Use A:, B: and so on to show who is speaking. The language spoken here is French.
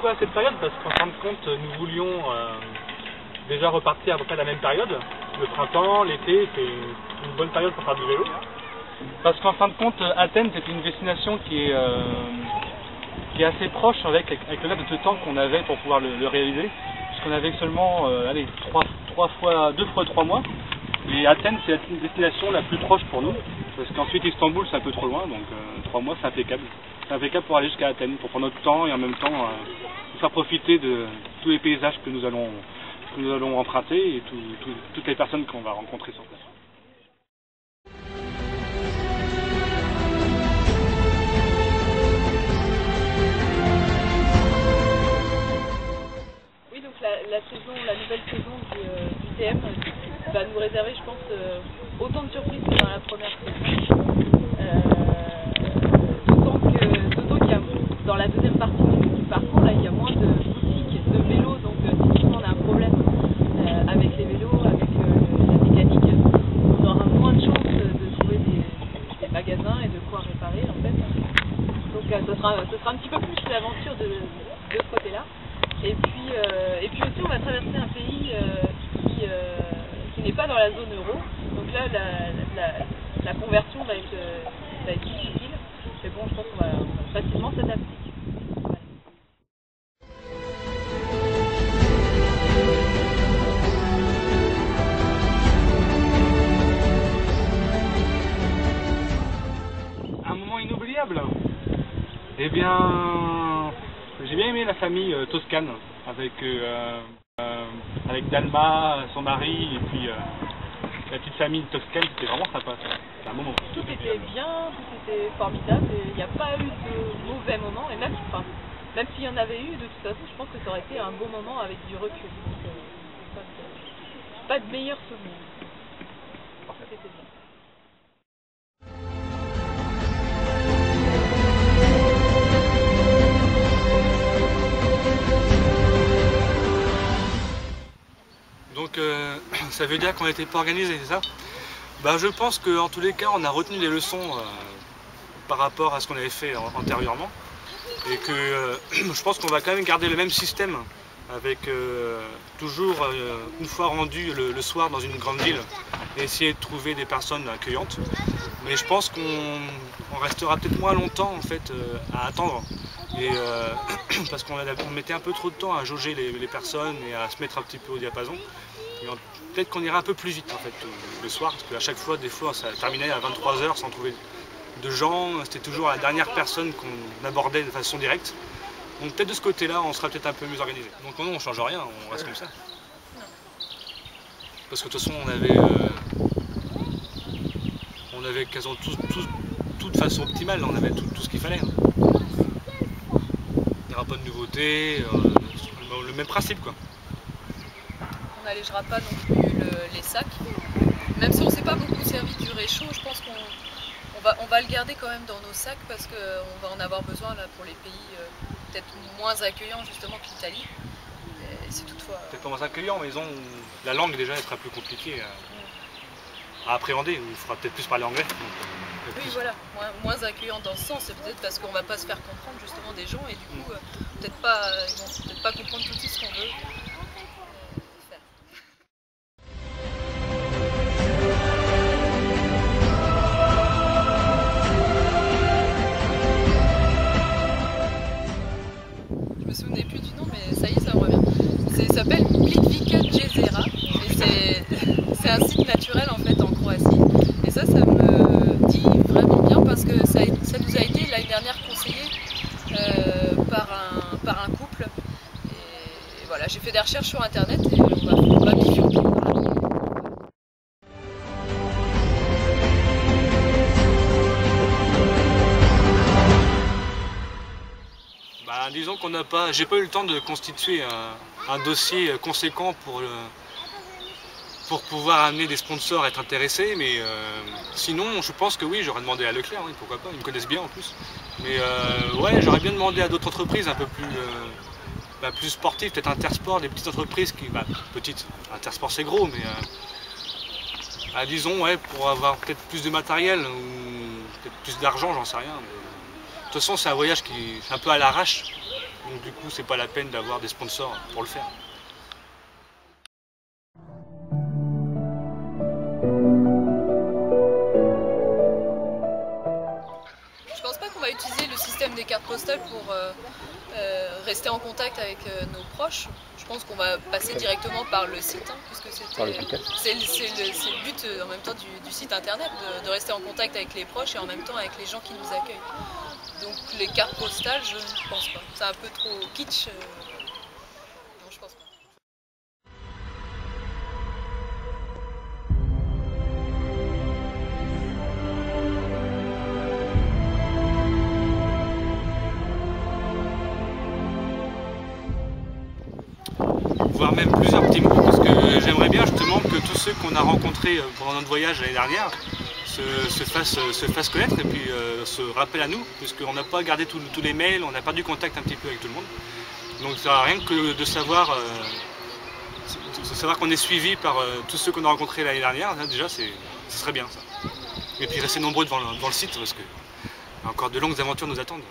A: peu à cette période parce qu'en fin de compte, nous voulions déjà repartir à peu près à la même période. Le printemps, l'été, c'est une bonne période pour faire du vélo. Parce qu'en fin de compte, Athènes, c'est une destination qui est assez proche avec le laps de temps qu'on avait pour pouvoir le réaliser. Puisqu'on avait seulement 2 fois 3 mois. Et Athènes, c'est la destination la plus proche pour nous. Parce qu'ensuite, Istanbul, c'est un peu trop loin, donc 3 mois, c'est impeccable. C'est impeccable pour aller jusqu'à Athènes, pour prendre notre temps et en même temps nous faire profiter de tous les paysages que nous allons emprunter et toutes les personnes qu'on va rencontrer sur place.
B: Oui, donc la nouvelle saison du TM va nous réserver, je pense, autant de surprises que dans la première saison. D'autant qu'il y a, dans la deuxième partie du parcours, là, il y a moins de boutiques de vélos, donc si on a un problème avec les vélos, avec la mécanique, on aura moins de chances de trouver des magasins et de quoi réparer en fait. Donc ce sera un petit peu plus l'aventure de ce côté-là. Et puis aussi on va traverser un pays qui n'est pas dans la zone euro. Donc là la conversion va être difficile. Mais bon, je pense qu'on va facilement s'adapter.
A: Un moment inoubliable. Eh bien, j'ai bien aimé la famille Toscane avec Dalma, son mari, et puis la petite famille Toscane. C'était vraiment sympa. C'était un moment.
B: Tout était bien, tout était formidable. Il n'y a pas eu de mauvais moments. Et même s'il y en avait eu, de toute façon, je pense que ça aurait été un bon moment avec du recul. Donc, pas de meilleurs souvenirs. C'était bien.
A: Donc ça veut dire qu'on n'était pas organisé, c'est ça? Je pense qu'en tous les cas, on a retenu les leçons par rapport à ce qu'on avait fait antérieurement. Et que je pense qu'on va quand même garder le même système avec toujours une fois rendu le soir dans une grande ville, essayer de trouver des personnes accueillantes. Mais je pense qu'on restera peut-être moins longtemps en fait à attendre. Et parce qu'on mettait un peu trop de temps à jauger les personnes et à se mettre un petit peu au diapason. Peut-être qu'on ira un peu plus vite en fait le soir, parce qu'à chaque fois, des fois, ça terminait à 23 h sans trouver de gens. C'était toujours la dernière personne qu'on abordait de façon directe. Donc peut-être de ce côté-là, on sera peut-être un peu mieux organisé. Donc non, on ne change rien, on reste comme ça. Parce que de toute façon, on avait quasiment tout de façon optimale, on avait tout ce qu'il fallait. Il n'y aura pas de nouveautés, le même principe quoi.
C: On n'allégera pas non plus les sacs. Même si on ne s'est pas beaucoup servi du réchaud, je pense qu'on va le garder quand même dans nos sacs parce qu'on va en avoir besoin là, pour les pays peut-être moins accueillants justement que l'Italie. C'est toutefois...
A: Peut-être pas moins accueillants, mais la langue déjà elle sera plus compliquée à appréhender. Il faudra peut-être plus parler anglais.
C: Oui, voilà, moins accueillant dans ce sens, c'est peut-être parce qu'on ne va pas se faire comprendre justement des gens et du coup, ils vont peut-être pas comprendre tout de suite ce qu'on veut. Je me souvenais plus du nom, mais ça y est, ça me revient. Ça s'appelle Plitvica Jezera et c'est un site naturel en fait en Croatie. Et ça me dit vraiment bien parce que ça nous a été l'année dernière conseillé par un couple. Et voilà, j'ai fait des recherches sur internet et on va bifurquer.
A: Disons qu'on j'ai pas eu le temps de constituer un dossier conséquent pour pouvoir amener des sponsors à être intéressés, mais sinon je pense que oui, j'aurais demandé à Leclerc, oui, pourquoi pas, ils me connaissent bien en plus. Mais ouais, j'aurais bien demandé à d'autres entreprises un peu plus sportives, peut-être Intersport, des petites entreprises petites, Intersport c'est gros, mais disons ouais, pour avoir peut-être plus de matériel ou peut-être plus d'argent, j'en sais rien. Mais, de toute façon, c'est un voyage qui est un peu à l'arrache. Donc du coup, c'est pas la peine d'avoir des sponsors pour le faire.
C: Je pense pas qu'on va utiliser le système des cartes postales pour rester en contact avec nos proches. Je pense qu'on va passer directement par le site, puisque c'est le but en même temps du site internet, de rester en contact avec les proches et en même temps avec les gens qui nous accueillent. Donc les cartes postales, je ne pense pas. C'est un peu trop kitsch. Non, je pense pas.
A: Voire même plusieurs petits mots, parce que j'aimerais bien justement que tous ceux qu'on a rencontrés pendant notre voyage l'année dernière se fassent connaître et puis se rappellent à nous, puisqu'on n'a pas gardé tous les mails, on a perdu contact un petit peu avec tout le monde. Donc ça n'a rien que de savoir qu'on est suivi par tous ceux qu'on a rencontrés l'année dernière. Là, déjà, ce serait bien ça. Et puis rester nombreux devant le site, parce que encore de longues aventures nous attendent.